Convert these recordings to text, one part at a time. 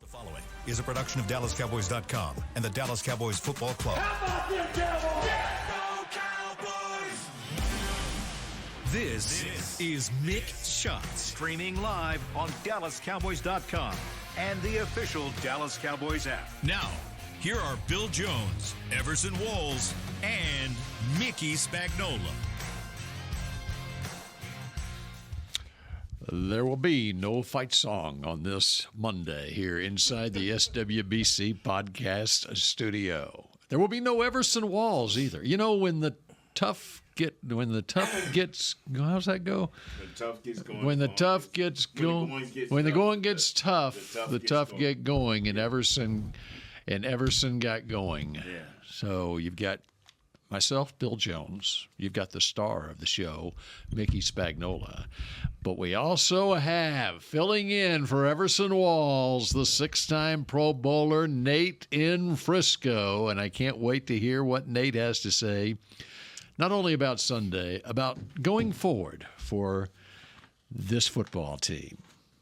The following is a production of DallasCowboys.com and the Dallas Cowboys Football Club. How about them Cowboys? Yeah, go Cowboys! This is Mick Shots, streaming live on DallasCowboys.com and the official Dallas Cowboys app. Now, here are Bill Jones, Everson Walls, and Mickey Spagnola. There will be no fight song on this Monday here inside the SWBC podcast studio. There will be no Everson Walls either. You know, when the tough gets, how's that go? When the tough gets going, when the going gets tough, the tough get going, and Everson got going. Yeah. So you've got myself, Bill Jones. You've got the star of the show, Mickey Spagnola. But we also have, filling in for Everson Walls, the six-time Pro Bowler, Nate in Frisco. And I can't wait to hear what Nate has to say, not only about Sunday, about going forward for this football team.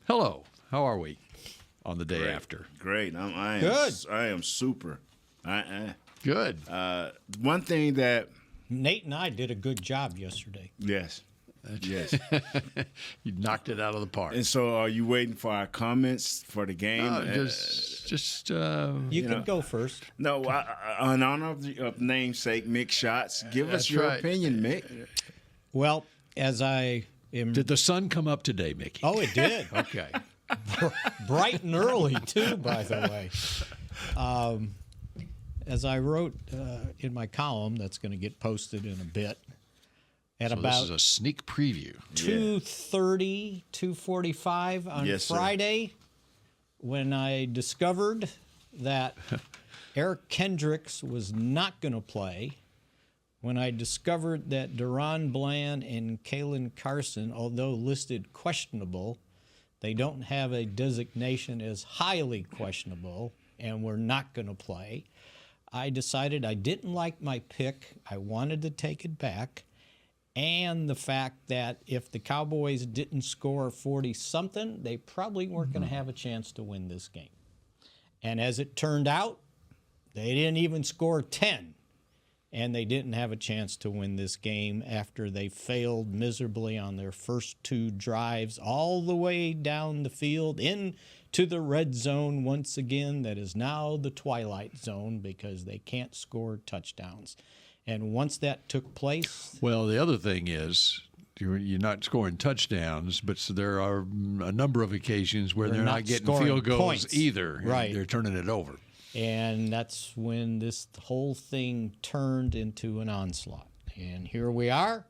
Hello. How are we on the day after? Great. I am super. Good. One thing that Nate and I did a good job yesterday. yes. You knocked it out of the park. And so, are you waiting for our comments for the game? You can go first. No, in honor of namesake Mick Shots, give us your opinion, Mick. Well, as I am. Did the sun come up today, Mickey? Oh, it did. Okay. Bright and early, too, by the way. As I wrote in my column that's going to get posted in a bit, at so about this is a sneak preview. 2:30, 2:45 on Friday, when I discovered that Eric Kendricks was not going to play, when I discovered that Deron Bland and Kalen Carson, although listed questionable, they don't have a designation as highly questionable and were not going to play, I decided I didn't like my pick. I wanted to take it back. And the fact that if the Cowboys didn't score 40-something, they probably weren't going to have a chance to win this game. And as it turned out, they didn't even score 10. And they didn't have a chance to win this game after they failed miserably on their first two drives all the way down the field into the red zone once again. That is now the twilight zone because they can't score touchdowns. And once that took place... Well, the other thing is you're not scoring touchdowns, but there are a number of occasions where they're not getting field goals points either. Right. They're turning it over. And that's when this whole thing turned into an onslaught. And here we are,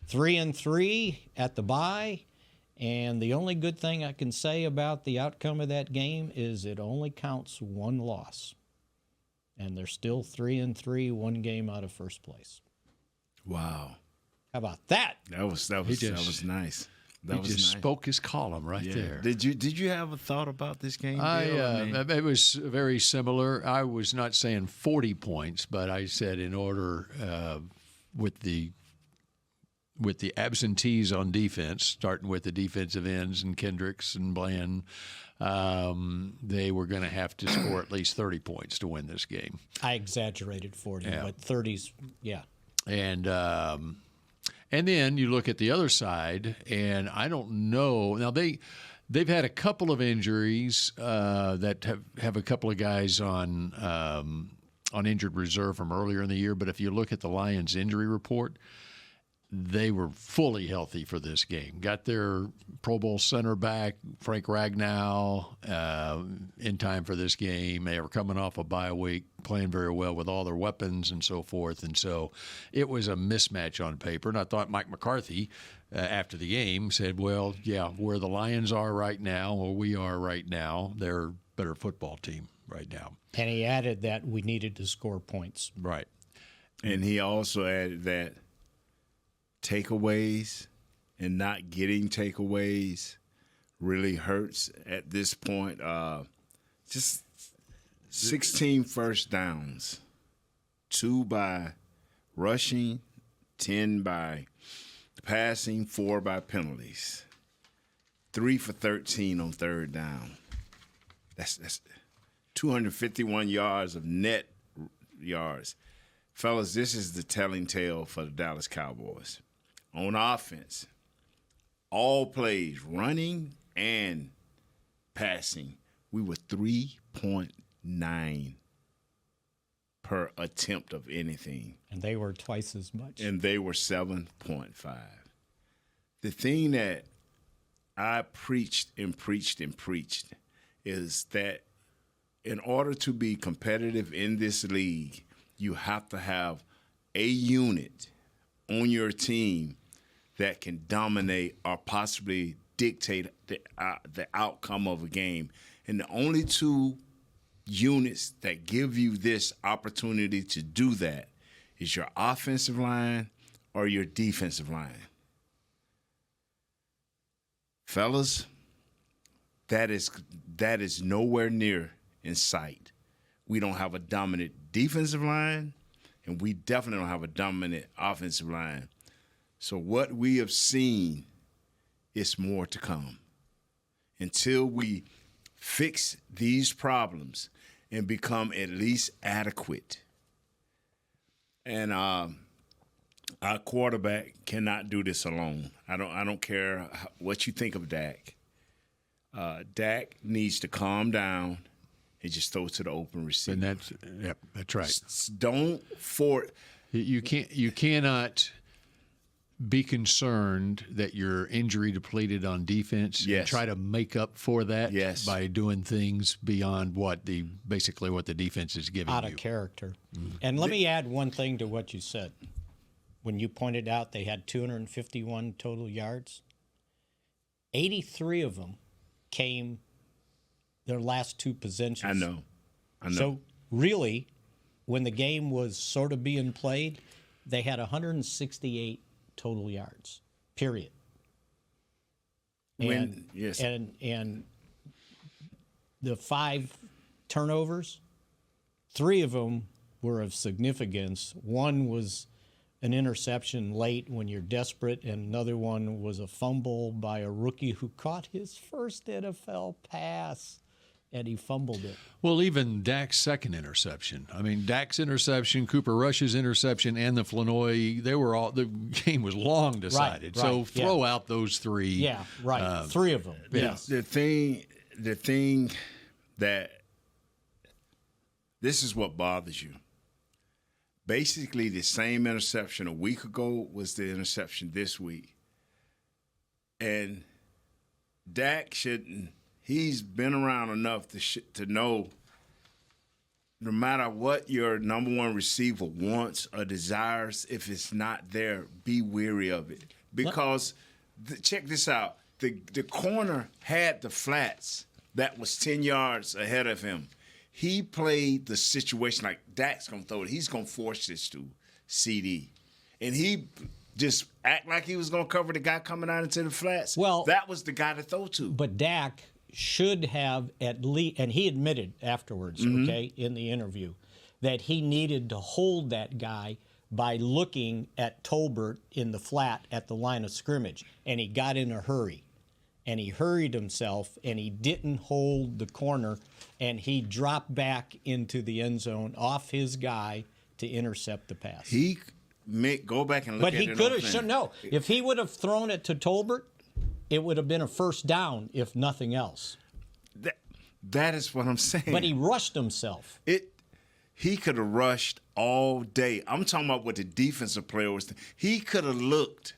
3-3 at the bye. And the only good thing I can say about the outcome of that game is it only counts one loss. And they're still 3-3, one game out of first place. Wow. How about that? That was nice. He just spoke his column right there. Did you have a thought about this game, Bill? It was very similar. I was not saying 40 points, but I said in order with the absentees on defense, starting with the defensive ends and Kendricks and Bland, they were going to have to score at least 30 points to win this game. I exaggerated 40, but 30's, yeah. And then you look at the other side, and I don't know. Now, they've had a couple of injuries that have a couple of guys on injured reserve from earlier in the year. But if you look at the Lions injury report, they were fully healthy for this game. Got their Pro Bowl center back, Frank Ragnow, in time for this game. They were coming off a bye week, playing very well with all their weapons and so forth. And so it was a mismatch on paper. And I thought Mike McCarthy, after the game, said, well, yeah, where the Lions are right now, or we are right now, they're a better football team right now. And he added that we needed to score points. Right. And he also added that takeaways and not getting takeaways really hurts at this point. Just 16 first downs, 2 by rushing, 10 by passing, 4 by penalties, 3 for 13 on third down. That's 251 yards of net yards. Fellas, this is the telling tale for the Dallas Cowboys. On offense, all plays, running and passing, we were 3.9 per attempt of anything. And they were twice as much. And they were 7.5. The thing that I preached and preached and preached is that in order to be competitive in this league, you have to have a unit on your team that can dominate or possibly dictate the outcome of a game. And the only two units that give you this opportunity to do that is your offensive line or your defensive line. Fellas, that is nowhere near in sight. We don't have a dominant defensive line, and we definitely don't have a dominant offensive line. So what we have seen is more to come. Until we fix these problems and become at least adequate. And our quarterback cannot do this alone. I don't care what you think of Dak. Dak needs to calm down and just throw it to the open receiver. And that's right. Don't force. You cannot be concerned that you're injury depleted on defense. Yes. And try to make up for that by doing things beyond basically what the defense is giving you. Out of character. Mm-hmm. And let me add one thing to what you said. When you pointed out they had 251 total yards, 83 of them came their last two possessions. I know. So really, when the game was sort of being played, they had 168 total yards, period. And the 5 turnovers, 3 of them were of significance. One was an interception late when you're desperate, and another one was a fumble by a rookie who caught his first NFL pass, and he fumbled it. Well, even Dak's second interception. I mean, Dak's interception, Cooper Rush's interception, and the Flanoy, the game was long decided. Right, so throw out those 3. Yeah, right. 3 of them. Yes. The thing that this is what bothers you. Basically, the same interception a week ago was the interception this week. And Dak shouldn't. He's been around enough to know no matter what your number one receiver wants or desires, if it's not there, be wary of it. Because check this out. The corner had the flats that was 10 yards ahead of him. He played the situation like Dak's going to throw it. He's going to force this to CD. And he just act like he was going to cover the guy coming out into the flats. Well, that was the guy to throw to. But Dak should have at least, and he admitted afterwards, in the interview, that he needed to hold that guy by looking at Tolbert in the flat at the line of scrimmage. And he got in a hurry. And he hurried himself, and he didn't hold the corner, and he dropped back into the end zone off his guy to intercept the pass. Go back and look at it. But he could have, if he would have thrown it to Tolbert, it would have been a first down, if nothing else. That is what I'm saying. But he rushed himself. He could have rushed all day. I'm talking about what the defensive player was. He could have looked.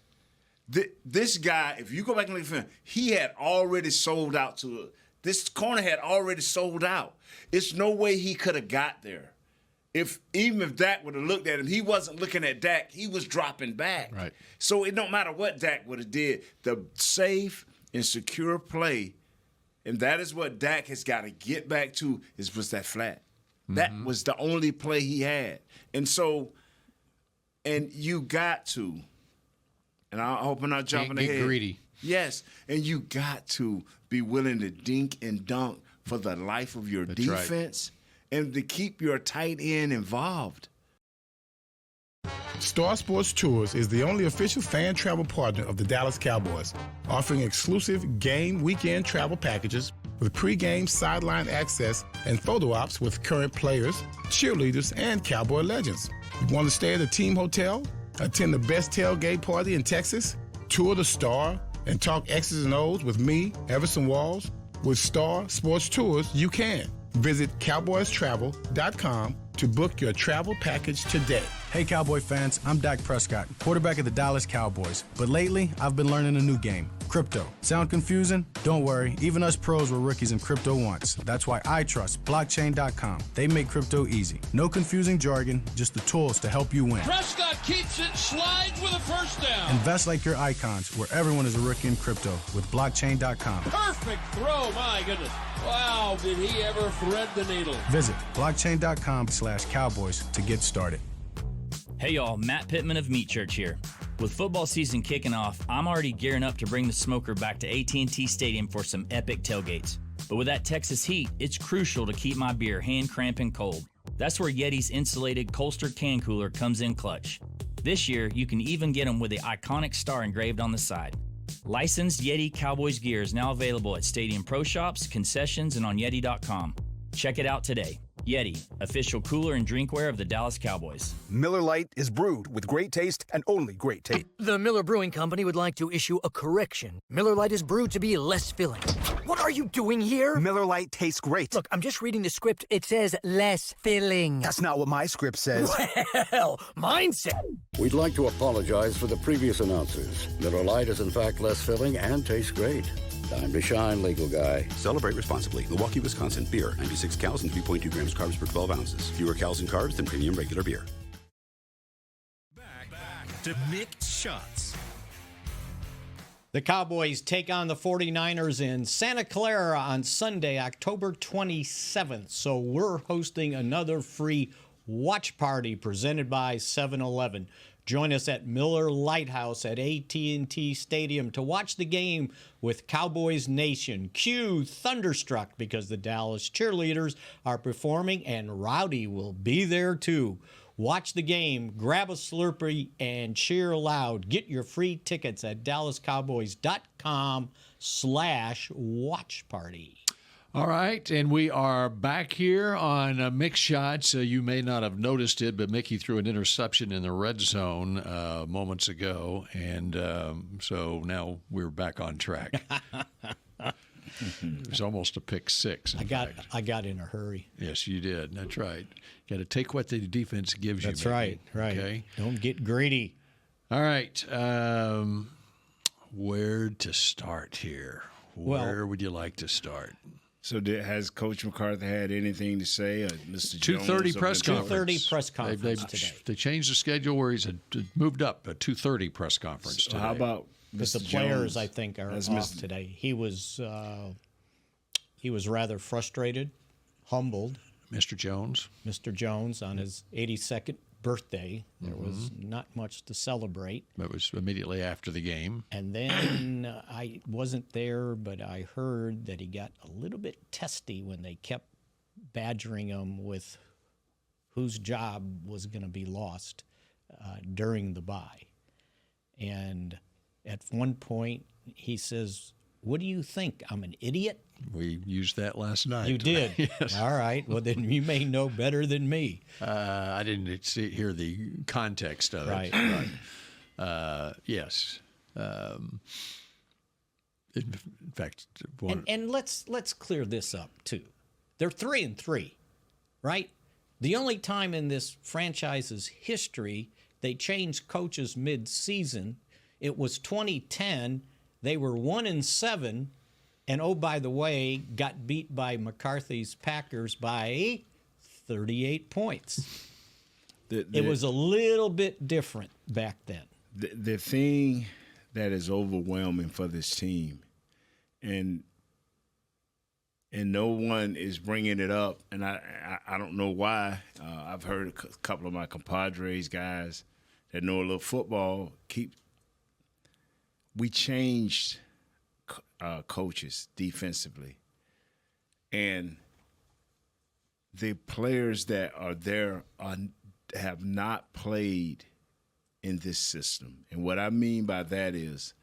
This guy, if you go back and look at him, he had already sold out to this corner had already sold out. It's no way he could have got there. Even if Dak would have looked at him, he wasn't looking at Dak. He was dropping back. Right. So it don't matter what Dak would have did. The safe and secure play, and that is what Dak has got to get back to, was that flat. Mm-hmm. That was the only play he had. And you got to, and I hope I'm not jumping ahead. Get greedy. Yes, and you got to be willing to dink and dunk for the life of your defense. Right. And to keep your tight end involved. Star Sports Tours is the only official fan travel partner of the Dallas Cowboys, offering exclusive game weekend travel packages, with pregame sideline access and photo ops with current players, cheerleaders, and Cowboy legends. You want to stay at a team hotel, attend the best tailgate party in Texas, tour the Star, and talk X's and O's with me, Everson Walls? With Star Sports Tours, you can. Visit cowboystravel.com to book your travel package today. Hey Cowboy fans, I'm Dak Prescott, quarterback of the Dallas Cowboys. But lately, I've been learning a new game, crypto. Sound confusing? Don't worry, even us pros were rookies in crypto once. That's why I trust blockchain.com. They make crypto easy. No confusing jargon, just the tools to help you win. Prescott keeps it, slides with a first down. Invest like your icons, where everyone is a rookie in crypto with blockchain.com. Perfect throw, my goodness. Wow, did he ever thread the needle. Visit blockchain.com/Cowboys to get started. Hey y'all, Matt Pittman of Meat Church here. With football season kicking off, I'm already gearing up to bring the smoker back to AT&T Stadium for some epic tailgates. But with that Texas heat, it's crucial to keep my beer hand cramping cold. That's where Yeti's insulated Colster can cooler comes in clutch. This year, you can even get them with the iconic star engraved on the side. Licensed Yeti Cowboys gear is now available at Stadium Pro Shops, concessions, and on Yeti.com. Check it out today. Yeti, official cooler and drinkware of the Dallas Cowboys. Miller Lite is brewed with great taste and only great taste. The Miller Brewing Company would like to issue a correction. Miller Lite is brewed to be less filling. What are you doing here? Miller Lite tastes great. Look, I'm just reading the script. It says less filling. That's not what my script says. Well, mine says. We'd like to apologize for the previous announcers. Miller Lite is in fact less filling and tastes great. Time to shine, legal guy. Celebrate responsibly. Milwaukee, Wisconsin. Beer. 96 calories and 3.2 grams carbs per 12 ounces. Fewer calories and carbs than premium regular beer. Back to Mick Shots. The Cowboys take on the 49ers in Santa Clara on Sunday, October 27th. So we're hosting another free watch party presented by 7-Eleven. Join us at Miller Lighthouse at AT&T Stadium to watch the game with Cowboys Nation. Cue Thunderstruck because the Dallas cheerleaders are performing and Rowdy will be there too. Watch the game, grab a Slurpee, and cheer loud. Get your free tickets at dallascowboys.com/watch party. All right, and we are back here on Mick Shots. You may not have noticed it, but Mickey threw an interception in the red zone moments ago, and so now we're back on track. It was almost a pick six. I got in a hurry. Yes, you did. That's right. Got to take what the defense gives you. That's right. Okay. Don't get greedy. All right. Where to start here? Where would you like to start? So has Coach McCarthy had anything to say? Mr. 2:30 press conference. 2:30 press conference today. They changed the schedule where he's moved up a 2:30 press conference today. How about Because the players, I think, are off today. He was rather frustrated, humbled. Mr. Jones on his 82nd birthday. There was not much to celebrate. That was immediately after the game. And then I wasn't there, but I heard that he got a little bit testy when they kept badgering him with whose job was going to be lost during the bye. And at one point, he says, "What do you think? I'm an idiot?" We used that last night. You did? Yes. All right. Well, then you may know better than me. I didn't hear the context of it. Right. Yes. In fact, and let's clear this up, too. They're 3-3, right? The only time in this franchise's history they changed coaches mid-season, it was 2010. They were 1-7. And, oh, by the way, got beat by McCarthy's Packers by 38 points. It was a little bit different back then. The thing that is overwhelming for this team, and no one is bringing it up, and I don't know why. I've heard a couple of my compadres, guys that know a little football, we changed coaches defensively, and the players that are there have not played in this system. And what I mean by that is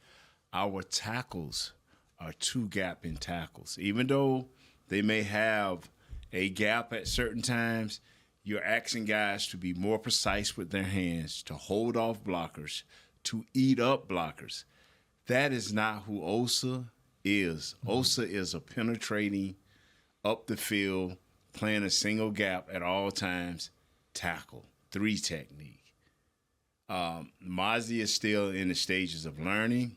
our tackles are two gap in tackles. Even though they may have a gap at certain times, you're asking guys to be more precise with their hands, to hold off blockers, to eat up blockers. That is not who Osa is. Osa is a penetrating, up the field, playing a single gap at all times, tackle, 3 technique. Mozzie is still in the stages of learning.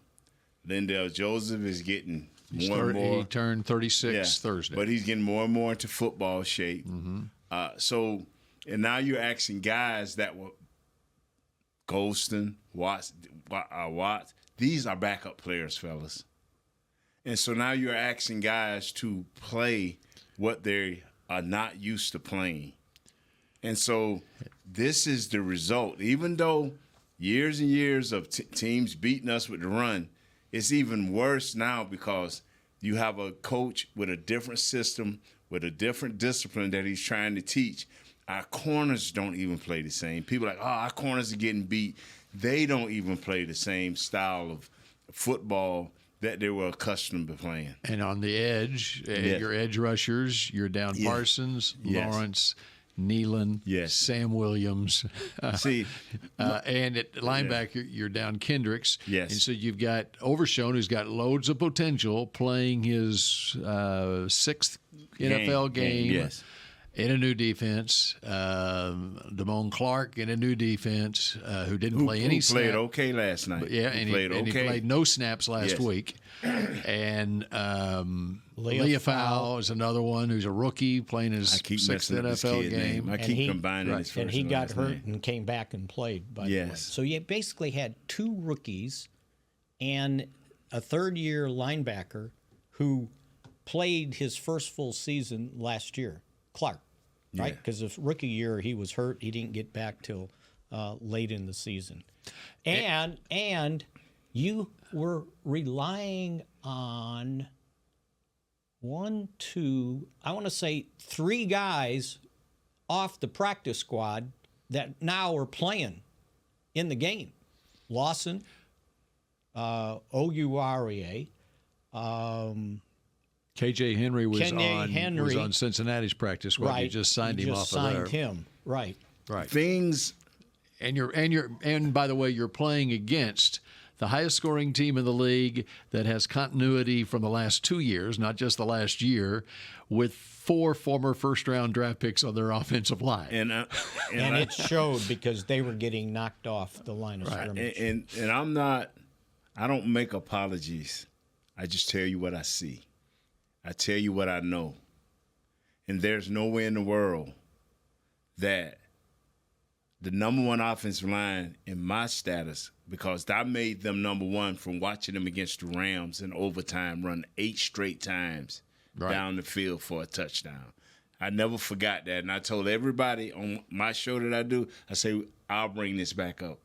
Lindell Joseph is getting more and more. He turned 36 Thursday. But he's getting more and more into football shape. And now you're asking guys that were Golston, Watts. These are backup players, fellas. And so now you're asking guys to play what they are not used to playing. And so this is the result. Even though years and years of teams beating us with the run, it's even worse now because you have a coach with a different system, with a different discipline that he's trying to teach. Our corners don't even play the same. People are like, our corners are getting beat. They don't even play the same style of football that they were accustomed to playing. And on the edge, your edge rushers, you're down Parsons, Lawrence, Nealon, Sam Williams. And at linebacker, you're down Kendricks. Yes. And so you've got Overshown, who's got loads of potential, playing his 6th NFL game. In a new defense, Damone Clark in a new defense, who didn't play any snaps. Who played okay last night. And he played no snaps last week. And Leofau is another one who's a rookie playing his 6th NFL game. I keep combining his first and he got hurt and came back and played, by the way. So you basically had 2 rookies and a third-year linebacker who played his first full season last year, Clark. Right, because his rookie year he was hurt. He didn't get back till late in the season, and you were relying on 3 guys off the practice squad that now are playing in the game. Lawson, Oguarie, KJ Henry was on Cincinnati's practice squad. Right. You just signed him off of there. Signed him. Right. Things, and by the way, you're playing against the highest scoring team in the league that has continuity from the last 2 years, not just the last year, with 4 former first-round draft picks on their offensive line. And it showed because they were getting knocked off the line of scrimmage. And I don't make apologies. I just tell you what I see. I tell you what I know. And there's no way in the world that the number 1 offensive line in my status, because I made them number 1 from watching them against the Rams in overtime, run 8 straight times down the field for a touchdown. I never forgot that. And I told everybody on my show that I do, I say, I'll bring this back up.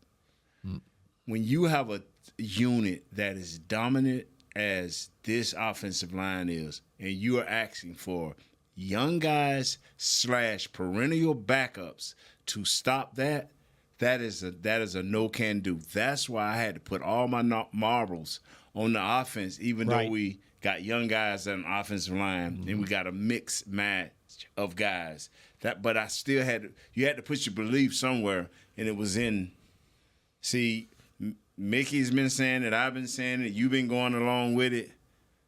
When you have a unit that is dominant as this offensive line is, and you are asking for young guys / perennial backups to stop that is a no can do. That's why I had to put all my marbles on the offense, even though we got young guys on the offensive line and we got a mixed match of guys. But I still you had to put your belief somewhere, and it was in. See, Mickey's been saying it. I've been saying it. You've been going along with it.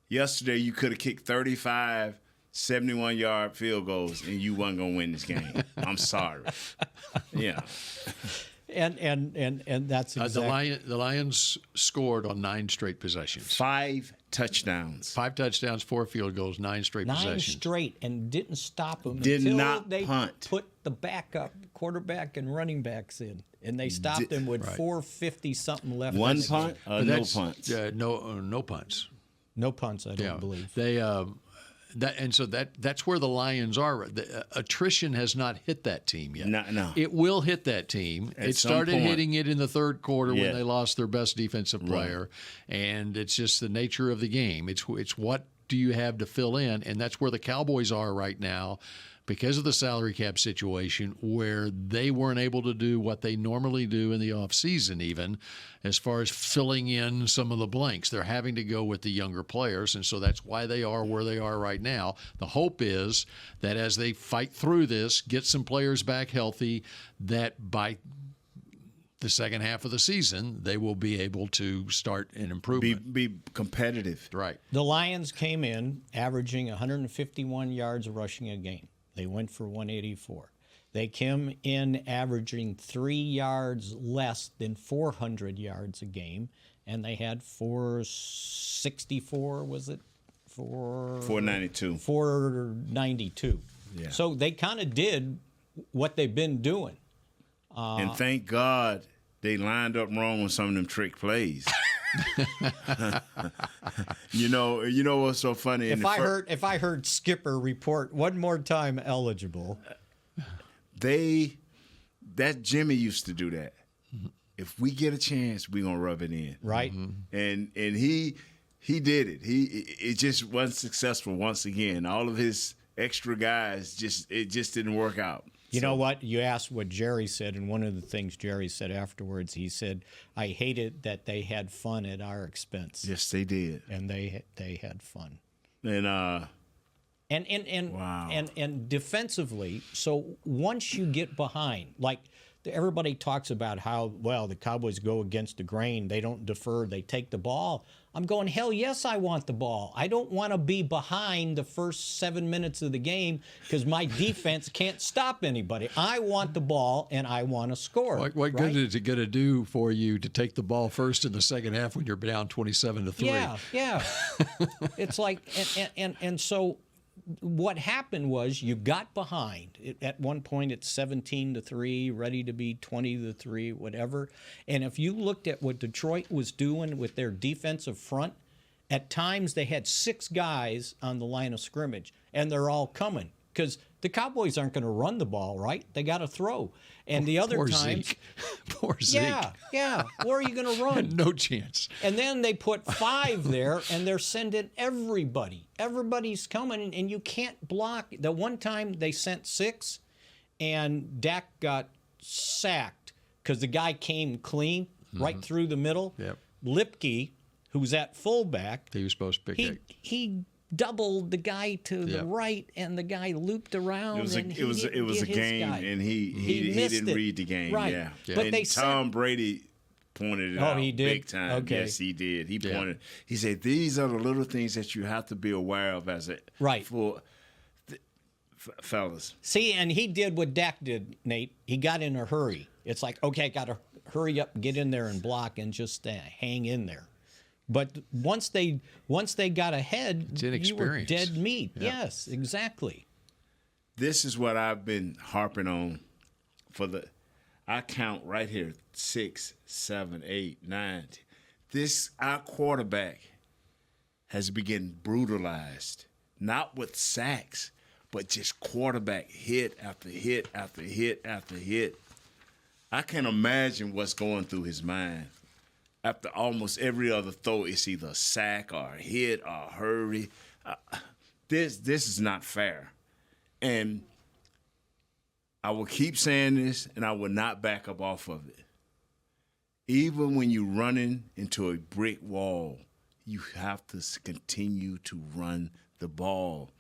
Yesterday, you could have kicked 35 71-yard field goals, and you wasn't going to win this game. I'm sorry. Yeah. And that's exactly. The Lions scored on 9 straight possessions. 5 touchdowns. 5 touchdowns, 4 field goals, 9 straight possessions. 9 straight, and didn't stop them until they punt. Put the backup quarterback and running backs in. And they stopped him with 450-something left. 1 punt? No punts? No punts. No punts, I don't believe. They that's where the Lions are. The attrition has not hit that team yet. No. It will hit that team. It started hitting it in the third quarter when they lost their best defensive player, and it's just the nature of the game. It's what do you have to fill in, and that's where the Cowboys are right now. because of the salary cap situation, where they weren't able to do what they normally do in the offseason, even as far as filling in some of the blanks. They're having to go with the younger players, and so that's why they are where they are right now. The hope is that as they fight through this, get some players back healthy, that by the second half of the season, they will be able to start an improvement. Be competitive. Right. The Lions came in averaging 151 yards rushing a game. They went for 184. They came in averaging 3 yards less than 400 yards a game, and they had 464, was it? 492. 492. Yeah. So they kind of did what they've been doing. And thank God they lined up wrong on some of them trick plays. You know what's so funny? If I heard Skipper report one more time eligible, that Jimmy used to do that. If we get a chance, we gonna rub it in, right? And he did it. It just wasn't successful once again. All of his extra guys just didn't work out. You know what? You asked what Jerry said, and one of the things Jerry said afterwards, he said, "I hated that they had fun at our expense." Yes, they did, and they had fun. And wow. And defensively, so once you get behind, like everybody talks about how, well, the Cowboys go against the grain, they don't defer, they take the ball. I'm going, hell yes, I want the ball. I don't want to be behind the first 7 minutes of the game because my defense can't stop anybody. I want the ball, and I want to score. What good is it going to do for you to take the ball first in the second half when you're down 27-3? Yeah. It's like, and so what happened was you got behind. At one point, it's 17-3, ready to be 20-3, whatever. And if you looked at what Detroit was doing with their defensive front, at times they had 6 guys on the line of scrimmage, and they're all coming because the Cowboys aren't going to run the ball, right? They got to throw. And the other times, Zeke. Poor Zeke. Yeah. Where are you going to run? No chance. And then they put 5 there, and they're sending everybody. Everybody's coming, and you can't block. The one time they sent 6, and Dak got sacked because the guy came clean right through the middle. Yep. Lipke, who's at fullback, he was supposed to pick he doubled the guy to the right, and the guy looped around. It was a game, and he didn't read the game. Right. Yeah. But and Tom Brady pointed it out he did? big time. Okay. Yes, he did. He pointed. He said, "These are the little things that you have to be aware of as a fellas." See, and he did what Dak did, Nate. He got in a hurry. It's like, okay, got to hurry up, get in there and block, and just hang in there. But once they got ahead, you were dead meat. Yeah. Yes, exactly. This is what I've been harping on I count right here 6, 7, 8, 9. Our quarterback has been getting brutalized, not with sacks, but just quarterback hit after hit after hit after hit. I can't imagine what's going through his mind. After almost every other throw, it's either a sack or a hit or a hurry. This is not fair. And I will keep saying this, and I will not back up off of it. Even when you're running into a brick wall, you have to continue to run the ball.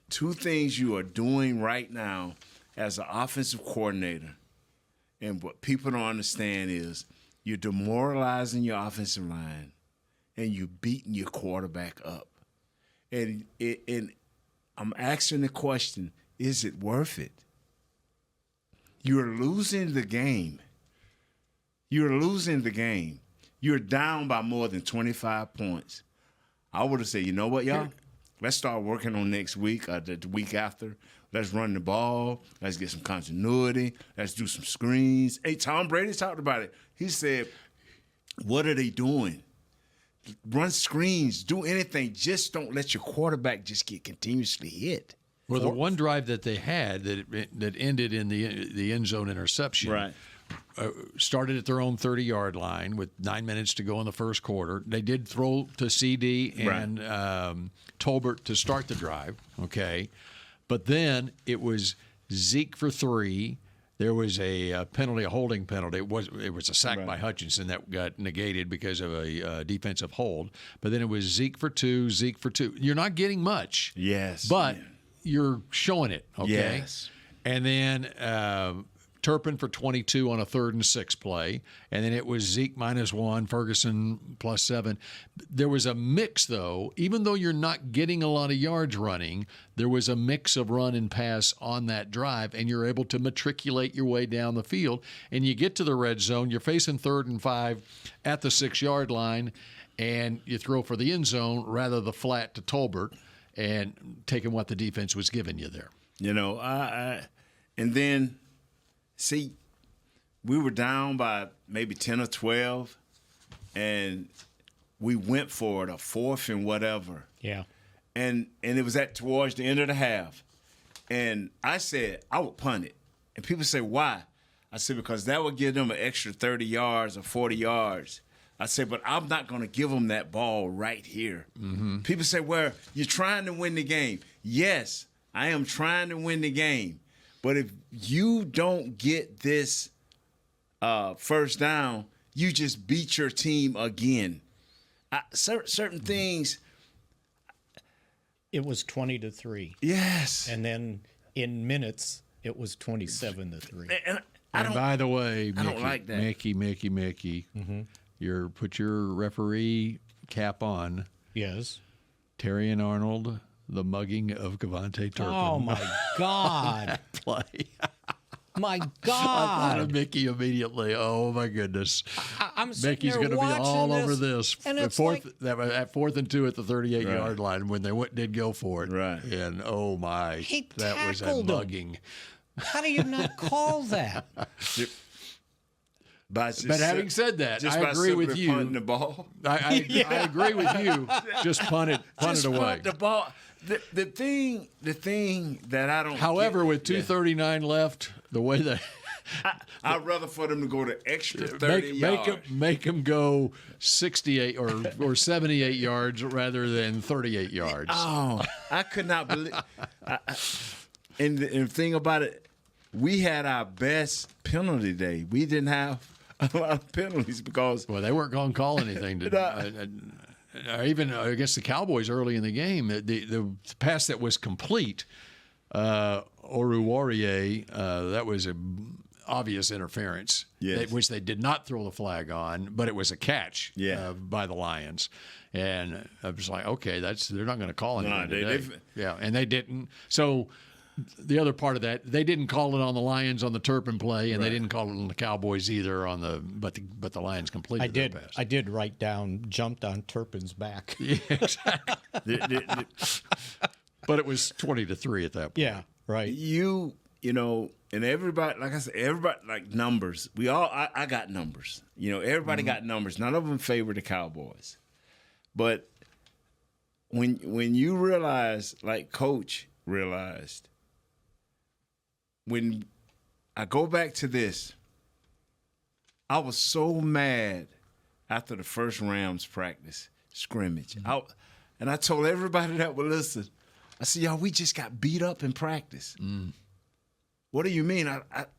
2 things you are doing right now as an offensive coordinator, and what people don't understand is, you're demoralizing your offensive line, and you're beating your quarterback up. And I'm asking the question, is it worth it? You're losing the game. You're losing the game. You're down by more than 25 points. I would have said, you know what, y'all? Let's start working on next week or the week after. Let's run the ball. Let's get some continuity. Let's do some screens. Hey, Tom Brady talked about it. He said, what are they doing? Run screens. Do anything. Just don't let your quarterback just get continuously hit. Well, the one drive that they had that ended in the end zone interception, right, started at their own 30-yard line with 9 minutes to go in the first quarter. They did throw to CD and Tolbert to start the drive, okay? But then it was Zeke for 3. There was a penalty, a holding penalty. It was a sack by Hutchinson that got negated because of a defensive hold. But then it was Zeke for 2, Zeke for 2. You're not getting much. Yes. But you're showing it, okay? Yes. And then Turpin for 22 on a 3rd and 6 play. And then it was Zeke -1, Ferguson +7. There was a mix, though. Even though you're not getting a lot of yards running, there was a mix of run and pass on that drive, and you're able to matriculate your way down the field. And you get to the red zone, you're facing 3rd and 5 at the 6-yard line, and you throw for the end zone rather the flat to Tolbert and taking what the defense was giving you there. You know, and then, see, we were down by maybe 10 or 12, and we went for it, a 4th and whatever. Yeah. And it was towards the end of the half. And I said, I would punt it. And people say, why? I said, because that would give them an extra 30 yards or 40 yards. I said, but I'm not going to give them that ball right here. Mm-hmm. People say, well, you're trying to win the game. Yes, I am trying to win the game. But if you don't get this first down, you just beat your team again. Certain things. It was 20-3. Yes. And then in minutes, it was 27-3. And by the way, Mickey, I don't like that. Mickey, Mm-hmm. Put your referee cap on. Yes. Terry and Arnold, the mugging of Cavante Turpin. Oh, my God. Play. My God. I thought of Mickey immediately. Oh, my goodness. I'm Mickey's going to be all over this. And it's At 4th and 2 at the 38-yard line when they did go for it. Right. And, oh, my. He that was a tackled him. mugging. How do you not call that? But having said that, I agree with you. Punting the ball. I agree with you. Just punt it away. Punt the ball. The thing that I don't. However, with 2:39 left, the way that I'd rather for them to go to extra 30 yards. Make them go 68 or 78 yards rather than 38 yards. Oh, I could not believe. And the thing about it, we had our best penalty day. We didn't have a lot of penalties because they weren't going to call anything. Even against the Cowboys early in the game, the pass that was complete, Oruwariye, that was an obvious interference, which they did not throw the flag on, but it was a catch by the Lions. And I was like, okay, they're not going to call anything today. And they didn't. So the other part of that, they didn't call it on the Lions on the Turpin play, and they didn't call it on the Cowboys either on but the Lions completed their pass. I did write down, jumped on Turpin's back. Yeah, exactly. But it was 20-3 at that point. Yeah, right. You know, and everybody, like I said, everybody like numbers. I got numbers. You know, everybody got numbers. None of them favor the Cowboys. But when you realize, like Coach realized, when I go back to this, I was so mad after the first Rams practice scrimmage. And I told everybody that would listen, I said, y'all, we just got beat up in practice. What do you mean?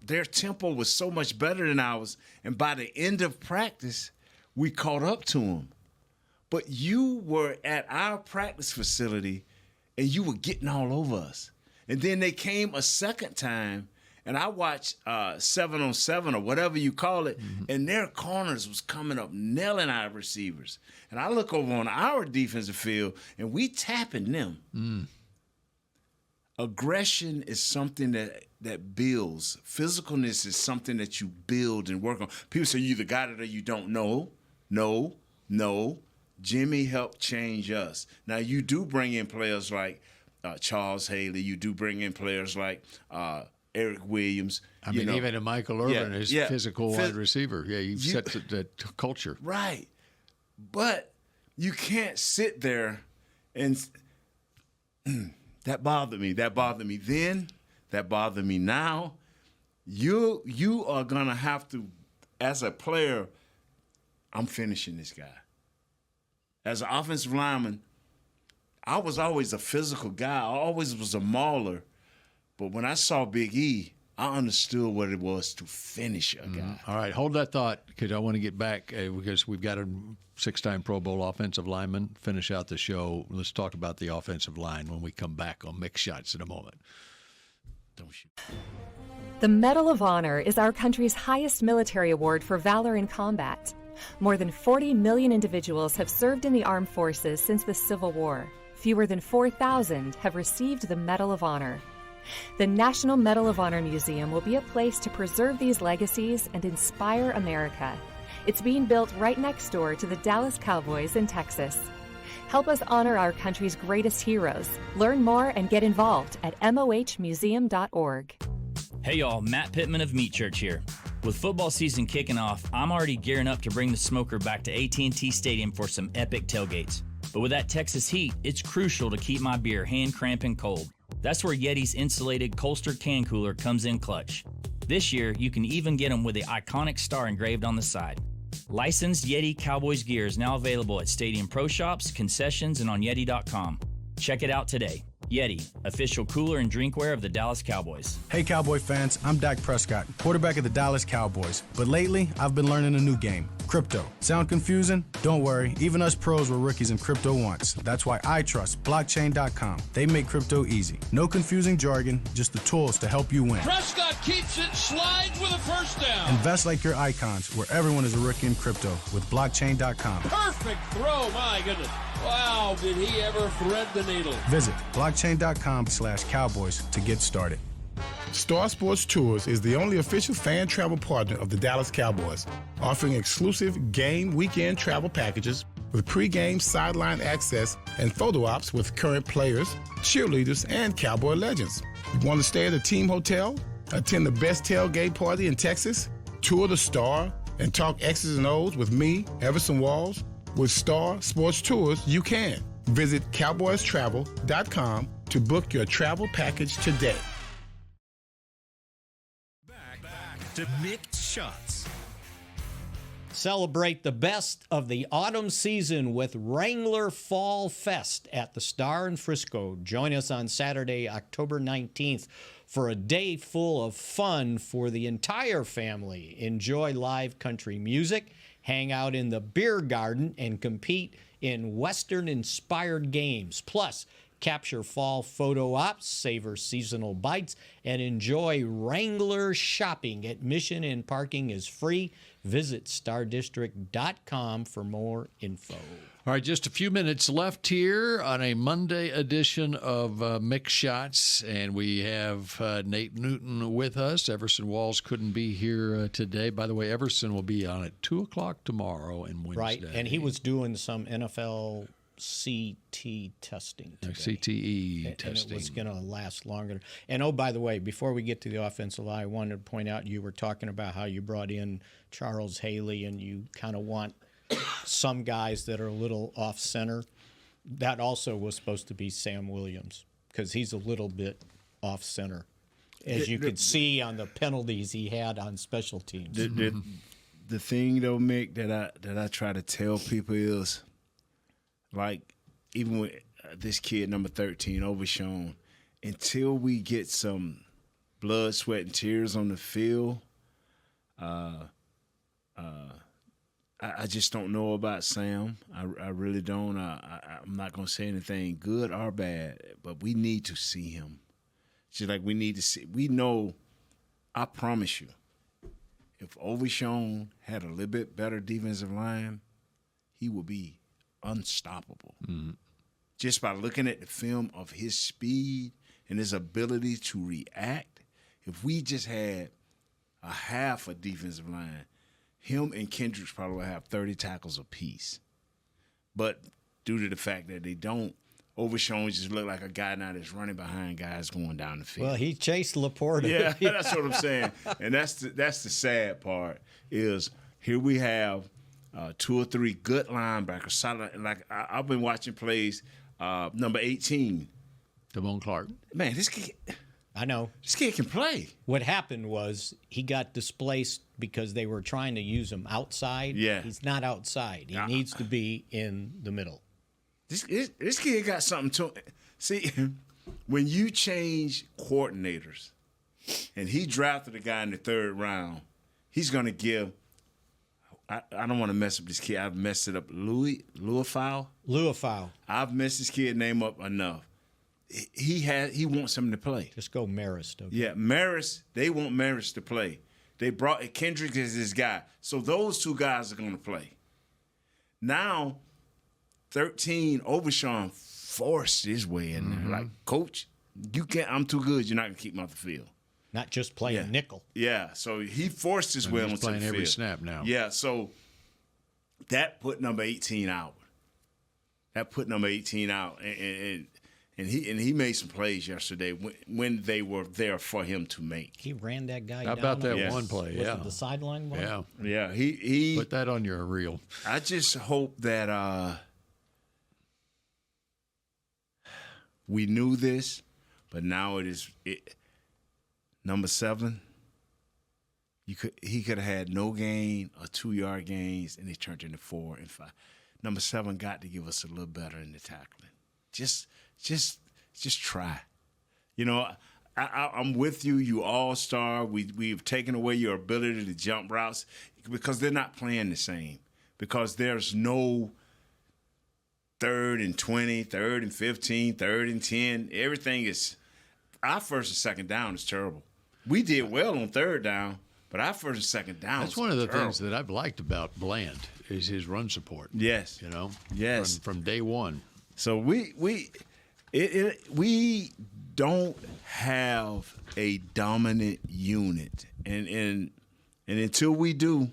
Their tempo was so much better than ours, and by the end of practice, we caught up to them. But you were at our practice facility, and you were getting all over us. And then they came a second time, and I watched 7-on-7 or whatever you call it, and their corners was coming up, nailing our receivers. And I look over on our defensive field, and we tapping them. Aggression is something that builds. Physicalness is something that you build and work on. People say you either got it or you don't know. No. Jimmy helped change us. Now, you do bring in players like Charles Haley. You do bring in players like Eric Williams. Even a Michael Irvin is physical wide receiver. Yeah, you set the culture. Right. But you can't sit there and that bothered me. That bothered me then. That bothered me now. You are going to have to, as a player, I'm finishing this guy. As an offensive lineman, I was always a physical guy. I always was a mauler. But when I saw Big E, I understood what it was to finish a guy. All right, hold that thought because I want to get back because we've got a 6-time Pro Bowl offensive lineman. Finish out the show. Let's talk about the offensive line when we come back on Mick Shots in a moment. Don't shoot. The Medal of Honor is our country's highest military award for valor in combat. More than 40 million individuals have served in the armed forces since the Civil War. Fewer than 4,000 have received the Medal of Honor. The National Medal of Honor Museum will be a place to preserve these legacies and inspire America. It's being built right next door to the Dallas Cowboys in Texas. Help us honor our country's greatest heroes. Learn more and get involved at mohmuseum.org. Hey y'all, Matt Pittman of Meat Church here. With football season kicking off, I'm already gearing up to bring the smoker back to AT&T Stadium for some epic tailgates. But with that Texas heat, it's crucial to keep my beer hand cramping cold. That's where Yeti's insulated Colster can cooler comes in clutch. This year, you can even get them with the iconic star engraved on the side. Licensed Yeti Cowboys gear is now available at Stadium Pro Shops, concessions, and on Yeti.com. Check it out today. Yeti, official cooler and drinkware of the Dallas Cowboys. Hey Cowboy fans, I'm Dak Prescott, quarterback of the Dallas Cowboys. But lately, I've been learning a new game, crypto. Sound confusing? Don't worry, even us pros were rookies in crypto once. That's why I trust blockchain.com. They make crypto easy. No confusing jargon, just the tools to help you win. Prescott keeps it, slides with a first down. Invest like your icons, where everyone is a rookie in crypto with blockchain.com. Perfect throw, my goodness. Wow, did he ever thread the needle. Visit blockchain.com/Cowboys to get started. Star Sports Tours is the only official fan travel partner of the Dallas Cowboys, offering exclusive game weekend travel packages with pre-game sideline access and photo ops with current players, cheerleaders, and Cowboy legends. You want to stay at a team hotel, attend the best tailgate party in Texas, tour the Star, and talk X's and O's with me, Everson Walls? With Star Sports Tours, you can. Visit cowboystravel.com to book your travel package today. Back to Mick Shots. Celebrate the best of the autumn season with Wrangler Fall Fest at the Star in Frisco. Join us on Saturday, October 19th for a day full of fun for the entire family. Enjoy live country music, hang out in the beer garden, and compete in Western-inspired games. Plus, capture fall photo ops, savor seasonal bites, and enjoy Wrangler shopping. Admission and parking is free. Visit stardistrict.com for more info. All right, just a few minutes left here on a Monday edition of Mick Shots, and we have Nate Newton with us. Everson Walls couldn't be here today. By the way, Everson will be on at 2 o'clock tomorrow and Wednesday. Right, and he was doing some NFL CT testing today. CTE testing. And it was going to last longer. And, oh, by the way, before we get to the offensive line, I wanted to point out you were talking about how you brought in Charles Haley and you kind of want some guys that are a little off center. That also was supposed to be Sam Williams because he's a little bit off center, as you could see on the penalties he had on special teams. The thing though, Mick, that I try to tell people is, like, even with this kid number 13, Overshown, until we get some blood, sweat, and tears on the field, I just don't know about Sam. I really don't. I'm not going to say anything good or bad, but we need to see him. Just like we need to see. We know, I promise you, if Overshown had a little bit better defensive line, he would be unstoppable. Mm-hmm. Just by looking at the film of his speed and his ability to react, if we just had a half a defensive line, him and Kendricks probably will have 30 tackles apiece. But due to the fact that they don't, Overshown just look like a guy now that's running behind guys going down the field. Well, he chased Laporta. Yeah, that's what I'm saying. And that's the sad part is here we have 2 or 3 good linebackers. Solid, like I've been watching plays. Number 18, Damone Clark. Man, this kid. I know. This kid can play. What happened was he got displaced because they were trying to use him outside. Yeah. He's not outside. He needs to be in the middle. This kid got something to him. See, when you change coordinators, and he drafted a guy in the 3rd round, he's going to give. I don't want to mess up this kid. I've messed it up. Luafau. I've messed this kid name up enough. He wants him to play. Just go Marist. Okay? Yeah, Marist. They want Marist to play. They brought Kendrick as this guy. So those 2 guys are going to play. Now, 13, Overshawn forced his way in there. Like, Coach, you can't. I'm too good. You're not going to keep me off the field. Not just playing nickel. Yeah, so he forced his way onto the field. He's playing every snap now. Yeah, so that put number 18 out. And he made some plays yesterday when they were there for him to make. He ran that guy How down. about that one play? Was it the sideline one? Yeah. Yeah, he put that on your reel. I just hope that we knew this, but now number 7. He could have had no gain or 2-yard gains, and they turned into 4 and 5. Number 7 got to give us a little better in the tackling. Just try. You know, I'm with you. You all-star. We've taken away your ability to jump routes because they're not playing the same. Because there's no 3rd and 20, 3rd and 15, 3rd and 10. Everything is our 1st and 2nd down is terrible. We did well on 3rd down, but our 1st and 2nd down. That's one of the things that I've liked about Bland is his run support. Yes, you know. Yes, from day one. So we don't have a dominant unit, and until we do,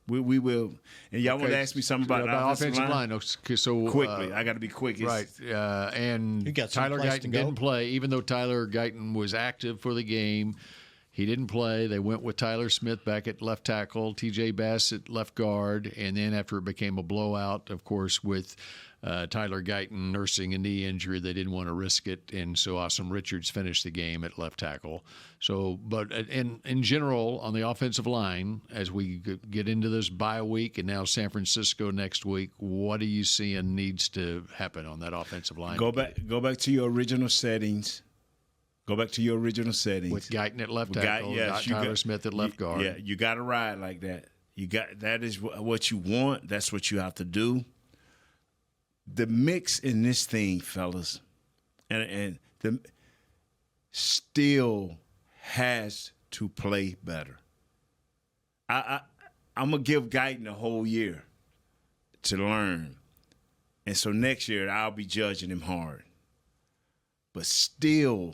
we will. And y'all want to ask me something about the offensive line? Okay, so quickly, I got to be quick. Right, and Tyler Guyton didn't play, even though Tyler Guyton was active for the game. He didn't play. They went with Tyler Smith back at left tackle, T.J. Bassett left guard, and then after it became a blowout, of course, with Tyler Guyton nursing a knee injury, they didn't want to risk it, and so Awesome Richards finished the game at left tackle. So, but in general, on the offensive line, as we get into this bye week and now San Francisco next week, what are you seeing needs to happen on that offensive line? Go back to your original settings. With Guyton at left tackle, Tyler Smith at left guard. Yeah, you got to ride like that. That is what you want. That's what you have to do. The mix in this thing, fellas, and the still has to play better. I'm gonna give Guyton a whole year to learn, and so next year I'll be judging him hard. But still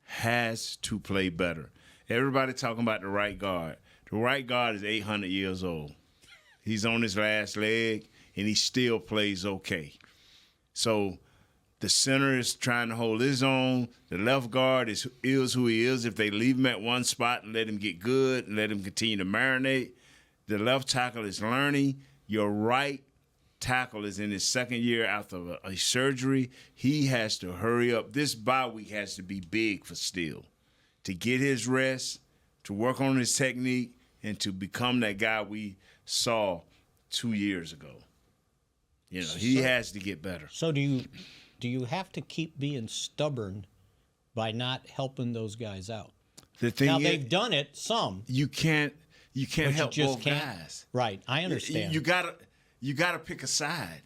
has to play better. Everybody talking about the right guard. The right guard is 800 years old. He's on his last leg, and he still plays okay. So the center is trying to hold his own. The left guard is who he is. If they leave him at one spot and let him get good and let him continue to marinate, the left tackle is learning. Your right tackle is in his 2nd year after a surgery. He has to hurry up. This bye week has to be big for Steele to get his rest, to work on his technique, and to become that guy we saw 2 years ago. You know, he has to get better. So do you have to keep being stubborn by not helping those guys out? They've done it some. You can't help both guys. Right, I understand. You gotta pick a side,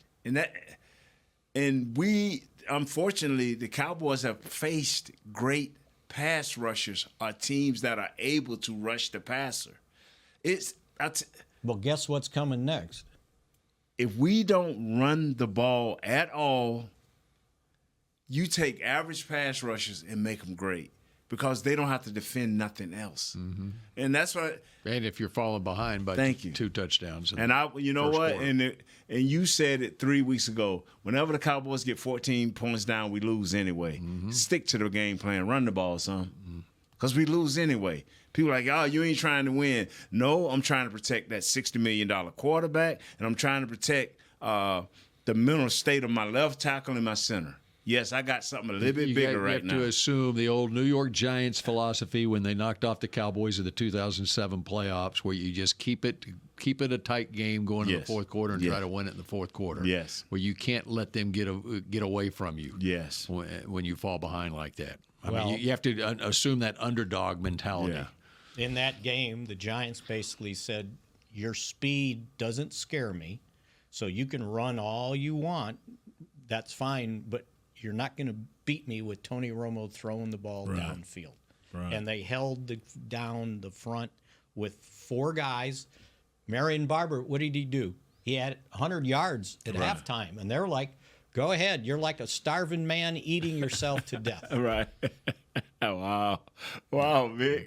and we unfortunately the Cowboys have faced great pass rushers or teams that are able to rush the passer. Well, guess what's coming next? If we don't run the ball at all, you take average pass rushers and make them great because they don't have to defend nothing else. Mm-hmm. And that's what. And if you're falling behind by 2 touchdowns. And you know what? And you said it 3 weeks ago. Whenever the Cowboys get 14 points down, we lose anyway. Mm-hmm. Stick to the game plan. Run the ball, son. Because we lose anyway. People are like, oh, you ain't trying to win. No, I'm trying to protect that $60 million quarterback, and I'm trying to protect the mental state of my left tackle and my center. Yes, I got something a little bit bigger right now. You have to assume the old New York Giants philosophy when they knocked off the Cowboys in the 2007 playoffs, where you just keep it keep it a tight game going to the fourth quarter and try to win it in the fourth quarter. Yes. Where you can't let them get away from you. Yes. When you fall behind like that. I Well, mean, you have to assume that underdog mentality. Yeah. In that game, the Giants basically said, your speed doesn't scare me, so you can run all you want. That's fine, but you're not going to beat me with Tony Romo throwing the ball downfield. Right. And they held down the front with 4 guys. Marion Barber, what did he do? He had 100 yards at halftime, and they're like, go ahead. You're like a starving man eating yourself to death. Right. Wow, Mick.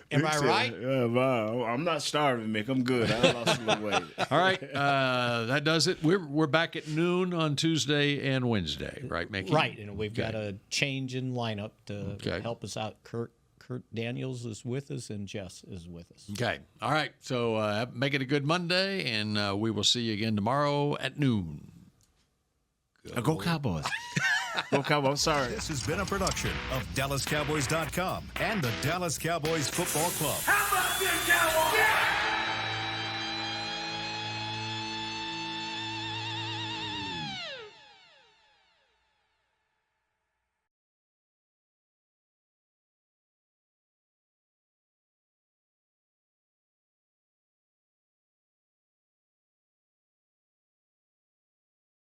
Am I right? Wow. I'm not starving, Mick. I'm good. I lost a little weight. All right, that does it. We're back at noon on Tuesday and Wednesday, right, Mickey? Right, and we've got a change in lineup to help us out. Kurt Daniels is with us, and Jess is with us. Okay. All right. So make it a good Monday, and we will see you again tomorrow at noon. Go Cowboys. Go Cowboys. I'm sorry. This has been a production of DallasCowboys.com and the Dallas Cowboys Football Club. How about this, Cowboys? Yeah!